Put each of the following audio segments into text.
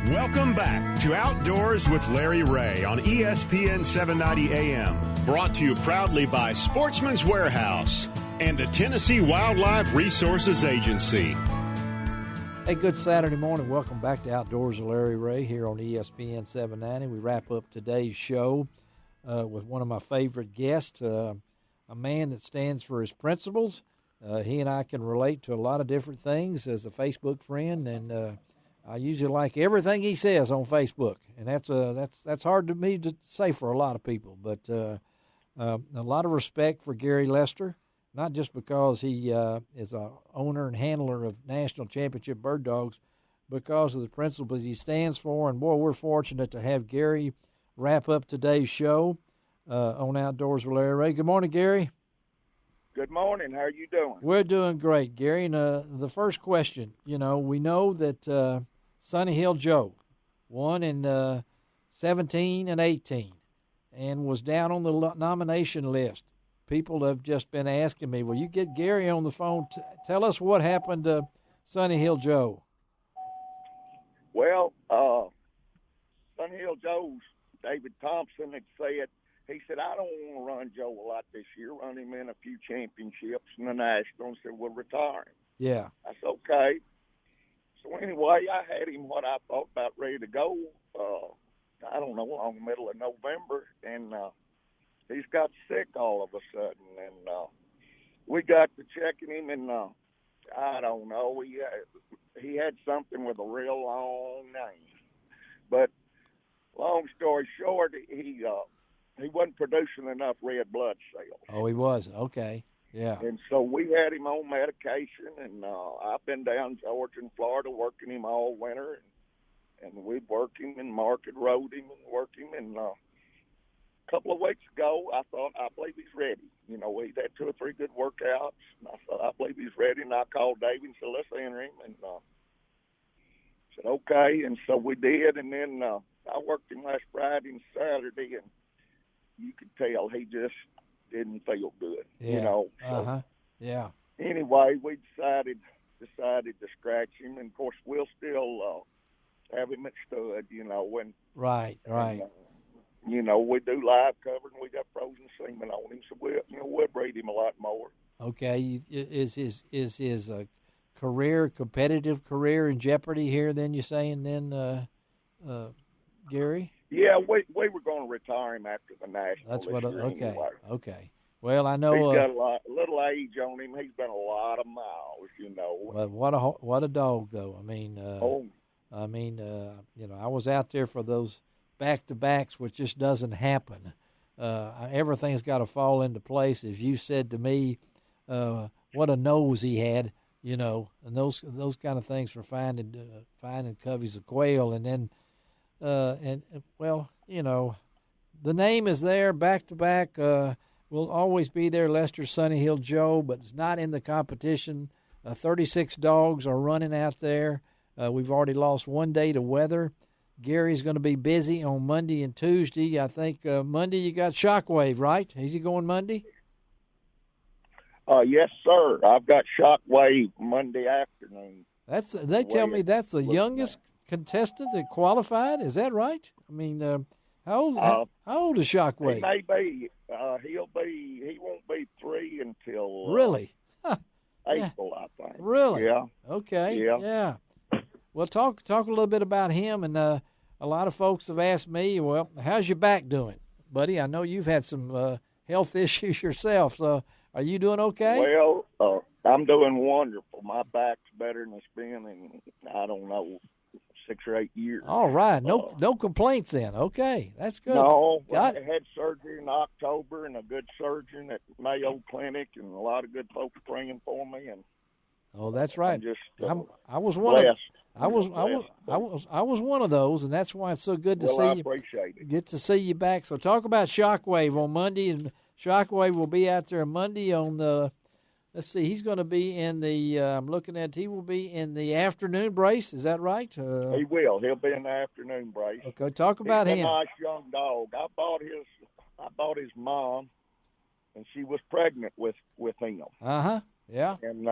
Welcome back to Outdoors with Larry Ray on ESPN 790 AM. Brought to you proudly by Sportsman's Warehouse and the Tennessee Wildlife Resources Agency. Hey, good Saturday morning. Welcome back to Outdoors with Larry Ray here on ESPN 790. We wrap up today's show with one of my favorite guests, a man that stands for his principles. He and I can relate to a lot of different things as a Facebook friend, and I usually like everything he says on Facebook, and that's hard to me to say for a lot of people. But a lot of respect for Gary Lester, not just because he is a owner and handler of national championship bird dogs, because of the principles he stands for. And boy, we're fortunate to have Gary wrap up today's show on Outdoors with Larry Ray. Good morning, Gary. Good morning. How are you doing? We're doing great, Gary. And the first question, we know that Sonny Hill Joe won in 17 and 18 and was down on the nomination list. People have just been asking me, will you get Gary on the phone? Tell us what happened to Sonny Hill Joe. Well, Sonny Hill Joe's David Thompson had said, he said, I don't want to run Joe a lot this year, run him in a few championships in the Nationals, said we'll retire him. Yeah. I said, okay. So anyway, I had him what I thought about ready to go, I don't know, on the middle of November, and he's got sick all of a sudden, and we got to checking him, and I don't know, he had something with a real long name. But long story short, he wasn't producing enough red blood cells. Oh, he wasn't. Okay. Yeah. And so we had him on medication, and I've been down Georgia and Florida working him all winter, and we'd work him and market rode him and work him. And a couple of weeks ago, I thought, I believe he's ready. He'd had 2 or 3 good workouts, and I thought, I believe he's ready. And I called Dave and said, let's enter him. And said, okay. And so we did. And then I worked him last Friday and Saturday, and you could tell he just didn't feel good, Yeah. So Yeah. Anyway, we decided to scratch him, and of course we'll still have him at stud, when Right. and, we do live cover, and we got frozen semen on him, so we'll breed him a lot more. Okay. Is his competitive career in jeopardy here? Then you're saying Gary? Yeah, we were going to retire him after the Nationals. That's what. Okay. Anyway. Okay. Well, I know he's got a little age on him. He's been a lot of miles, Well, what a dog, though. I mean, I was out there for those back-to-backs, which just doesn't happen. Everything's got to fall into place. As you said to me, what a nose he had, and those kind of things for finding coveys of quail, and then. The name is there, back-to-back, will always be there, Lester Sonny Hill Joe, but it's not in the competition. 36 dogs are running out there. We've already lost 1 day to weather. Gary's going to be busy on Monday and Tuesday. I think Monday you got Shockwave, right? Is he going Monday? Yes, sir. I've got Shockwave Monday afternoon. They tell me that's the youngest contestant that qualified. Is that right? I mean, how old is Shockwave? He may be. He won't be 3 until really April, I think. Really? Yeah. Okay. Yeah. Well, talk a little bit about him. And a lot of folks have asked me, well, how's your back doing, buddy? I know you've had some health issues yourself. So, are you doing okay? Well, I'm doing wonderful. My back's better than it's been in, I don't know, 6 or 8 years. All right. No complaints then. Okay. That's good. No. I had surgery in October, and a good surgeon at Mayo Clinic, and a lot of good folks praying for me. And that's right. I was one blessed. I was one of those, and that's why it's so good to see you. I appreciate it. Get to see you back. So talk about Shockwave on Monday, and Shockwave will be out there Monday on the. Let's see, he's going to be in the. I'm looking at. He will be in the afternoon brace. Is that right? He will. He'll be in the afternoon brace. Okay, talk about him. He's a nice young dog. I bought his mom, and she was pregnant with him. Yeah. And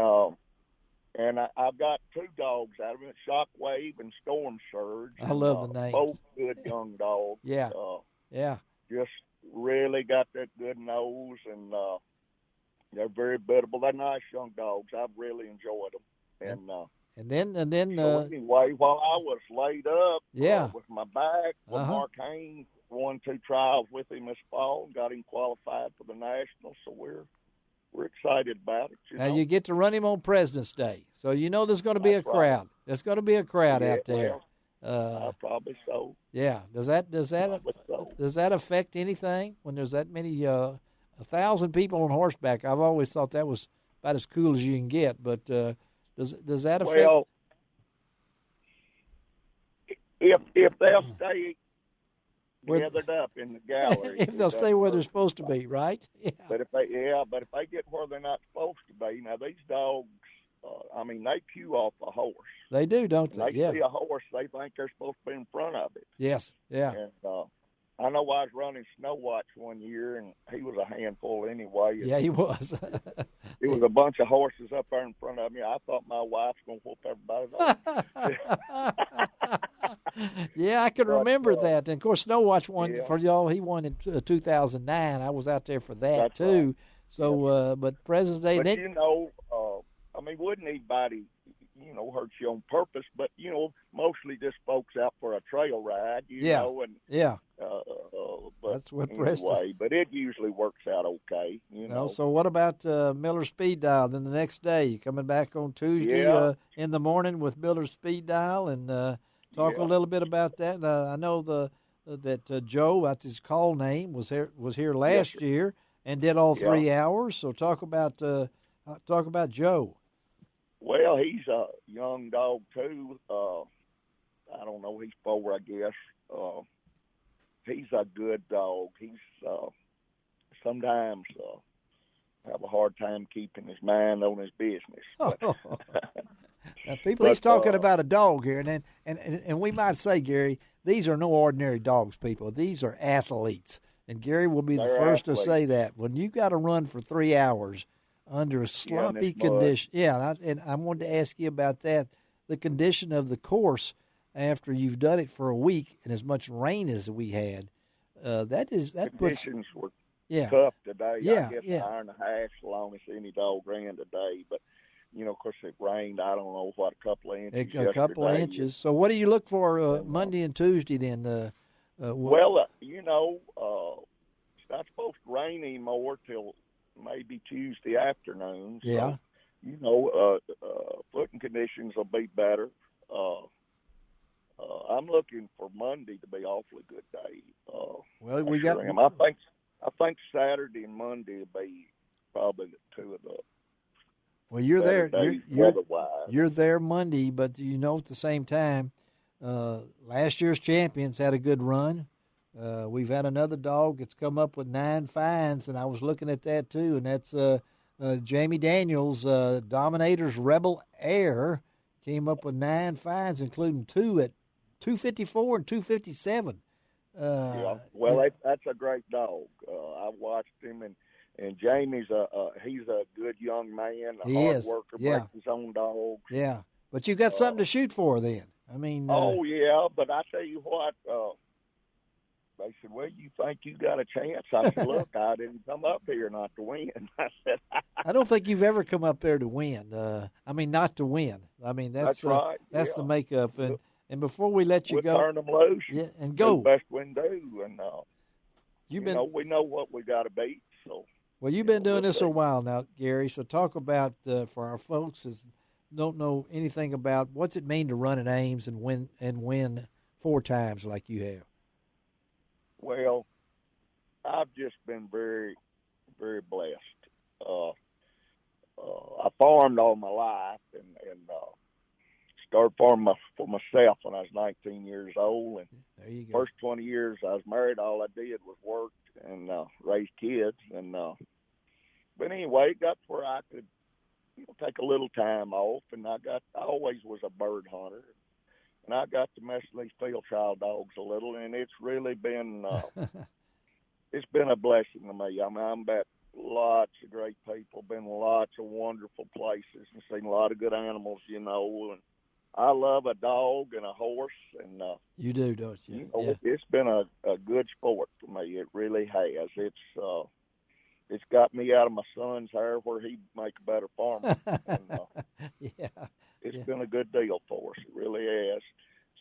And I've got two dogs out of it, Shockwave and Storm Surge. I love the names. Both good young dogs. Yeah. Yeah. Just really got that good nose, and they're very biddable. They're nice young dogs. I've really enjoyed them. And then so anyway, while I was laid up with my back, Mark Haynes won 2 trials with him this fall and got him qualified for the Nationals. So we're excited about it. Now you get to run him on President's Day, so you know there's going to be a crowd. There's going to be a crowd out there. Probably so. Yeah. Does that affect anything when there's that many 1,000 people on horseback? I've always thought that was about as cool as you can get, but does that affect? Well, if they'll stay gathered up in the gallery, if they'll stay where they're supposed to be, right? Yeah. But if they get where they're not supposed to be, now these dogs, they cue off a horse. They do, don't they? They see a horse, they think they're supposed to be in front of it. Yes, yeah. And I know I was running Snow Watch one year, and he was a handful anyway. Yeah, he was. It was a bunch of horses up there in front of me. I thought my wife's going to whoop everybody up. Yeah, I can remember that. And, of course, Snow Watch won for y'all. He won in 2009. I was out there for that, too. Right. So, but President's Day. But, wouldn't anybody, hurt you on purpose, but, mostly just folks out for a trail ride, know. And, but that's what anyway, but it usually works out okay, So what about Miller Speed Dial? Then the next day, you coming back on Tuesday in the morning with Miller Speed Dial and talk a little bit about that. I know that Joe, that's his call name, was here last year and did all 3 hours. So talk about Joe. Well, he's a young dog too. I don't know, he's 4, I guess. He's a good dog. He's sometimes have a hard time keeping his mind on his business. Now, people, he's talking about a dog here, and we might say, Gary, these are no ordinary dogs, people. These are athletes, and Gary will be the first to say that. When you got to run for 3 hours under a sloppy condition, and I wanted to ask you about that, the condition of the course after you've done it for a week and as much rain as we had. Conditions were tough today. I guess an hour and a half, as long as any dog ran today, but. Of course, it rained, I don't know, a couple of inches yesterday. A couple of inches. So what do you look for Monday and Tuesday then? It's not supposed to rain anymore till maybe Tuesday afternoon. So, footing conditions will be better. I'm looking for Monday to be an awfully good day. I think Saturday and Monday will be probably the two of the. Well, you're there. You're there Monday, but at the same time, last year's champions had a good run. We've had another dog that's come up with 9 fines, and I was looking at that too. And that's Jamie Daniels, Dominator's Rebel Air, came up with 9 fines, including 2 at 254 and 257. That's a great dog. I watched him and Jamie's he's a good young man, a hard worker, breaks his own dogs. Yeah, but you got something to shoot for then. I mean. But I tell you what, they said, "Well, you think you got a chance?" I said, "Look, I didn't come up here not to win." I said, "I don't think you've ever come up there to win. Not to win. I mean, that's right. That's the makeup." And before we let you go, turn them loose. Yeah, and go. The best we can do, and we know what we got to beat. So. Well, you've been doing this a while now, Gary, so talk about, for our folks that don't know anything about, what's it mean to run at Ames and win 4 times like you have? Well, I've just been very, very blessed. I farmed all my life and started farming for myself when I was 19 years old. And there you go. First 20 years I was married, all I did was work and raise kids. And but anyway, it got to where I could take a little time off, and I always was a bird hunter, and I got to mess with these field trial dogs a little, and it's really been it's been a blessing to me. I mean, I'm about lots of great people, been lots of wonderful places, and seen a lot of good animals, And I love a dog and a horse, and you do, don't you? It's been a good sport for me. It really has. It's got me out of my son's hair where he'd make a better farmer. It's been a good deal for us. It really has.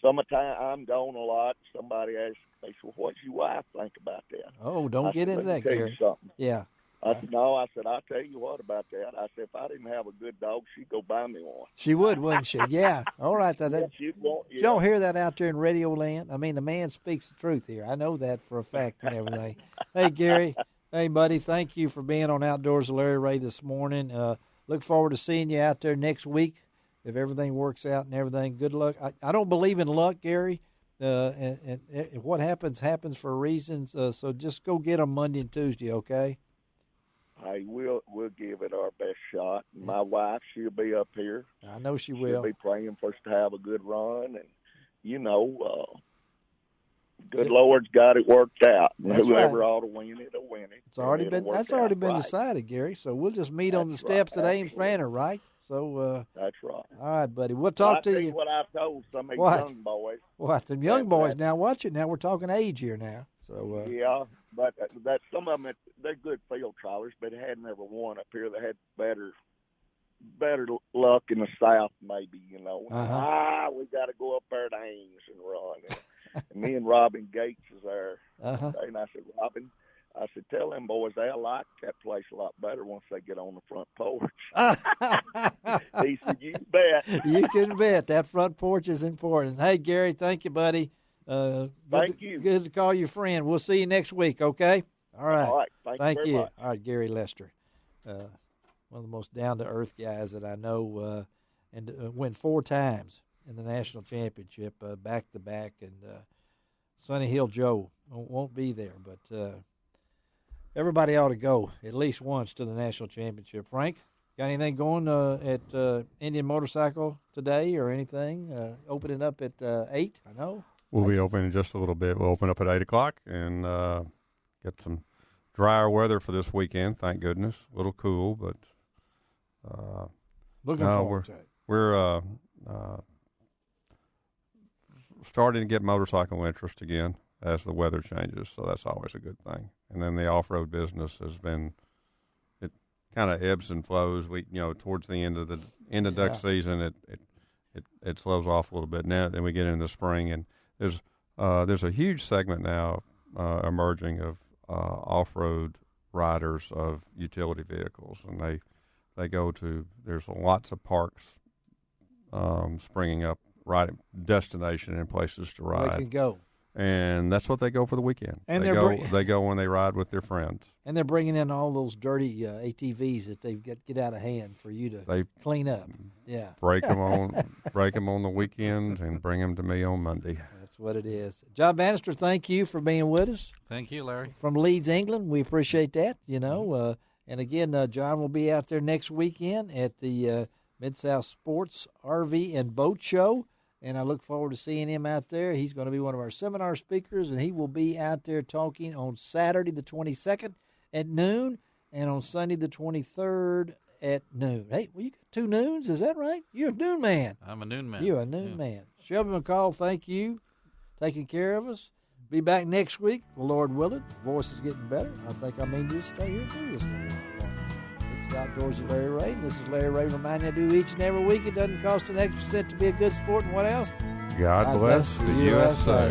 Summertime, I'm gone a lot. Somebody asks me, "Well, what's your wife think about that?" Oh, don't get into that, Gary. Yeah. I said, no. I said, I'll tell you what about that. I said, if I didn't have a good dog, she'd go buy me one. She would, wouldn't she? Yeah. All right. She'd want, You don't hear that out there in Radio Land? I mean, the man speaks the truth here. I know that for a fact and everything. Hey, Gary. Hey, buddy. Thank you for being on Outdoors with Larry Ray this morning. Look forward to seeing you out there next week if everything works out and everything. Good luck. I don't believe in luck, Gary. And what happens for a reason. So just go get them Monday and Tuesday, okay? Hey, we'll give it our best shot. My wife, she'll be up here. I know she will. She'll be praying for us to have a good run, and good Lord's got it worked out. That's Whoever right. ought to win it, will win it. That's already been right. decided, Gary. So we'll just meet on the steps at Ames Manor, right? So that's right. All right, buddy. We'll talk to you. What I told some of these young boys. What them young boys? Now watch it. Now we're talking age here now. So yeah, but that some of them they're good field trialers, but had never won up here. They had better luck in the South, maybe. We got to go up there to Ames and run. And me and Robin Gates is there, and I said, Robin, tell them boys they'll like that place a lot better once they get on the front porch. He said, you bet. You can bet. That front porch is important. Hey, Gary, thank you, buddy. Thank you. Good to call you friend. We'll see you next week, okay? All right. All right. Thank you very much. All right, Gary Lester, one of the most down-to-earth guys that I know, and went 4 times in the national championship, back-to-back, and Sunny Hill Joe won't be there, but everybody ought to go at least once to the national championship. Frank, got anything going at Indian Motorcycle today or anything? Opening up at 8, I know. We'll be open in just a little bit. We'll open up at 8 o'clock and get some drier weather for this weekend, thank goodness. A little cool, but looking forward to it. We're starting to get motorcycle interest again as the weather changes, so that's always a good thing. And then the off-road business has been, it kind of ebbs and flows. We, towards the end of duck season, it slows off a little bit. Now then we get into the spring, and there's a huge segment now emerging of off-road riders of utility vehicles, and they go to, there's lots of parks springing up, riding destination and places to ride. They can go. And that's what they go for the weekend. And they go when they ride with their friends. And they're bringing in all those dirty ATVs that they've get out of hand for you to clean up. Yeah, break them on the weekend and bring them to me on Monday. That's what it is. John Bannister, thank you for being with us. Thank you, Larry. From Leeds, England, we appreciate that. And again, John will be out there next weekend at the Mid-South Sports RV and Boat Show. And I look forward to seeing him out there. He's going to be one of our seminar speakers, and he will be out there talking on Saturday the 22nd at noon and on Sunday the 23rd at noon. Hey, well, you got 2 noons, is that right? You're a noon man. I'm a noon man. You're a noon man. Shelby McCall, thank you for taking care of us. Be back next week, the Lord willing. The voice is getting better. I think I mean just stay here too this morning. This is Outdoors with Larry Ray. This is Larry Ray reminding you to do each and every week. It doesn't cost an extra cent to be a good sport. And what else? God bless the USA.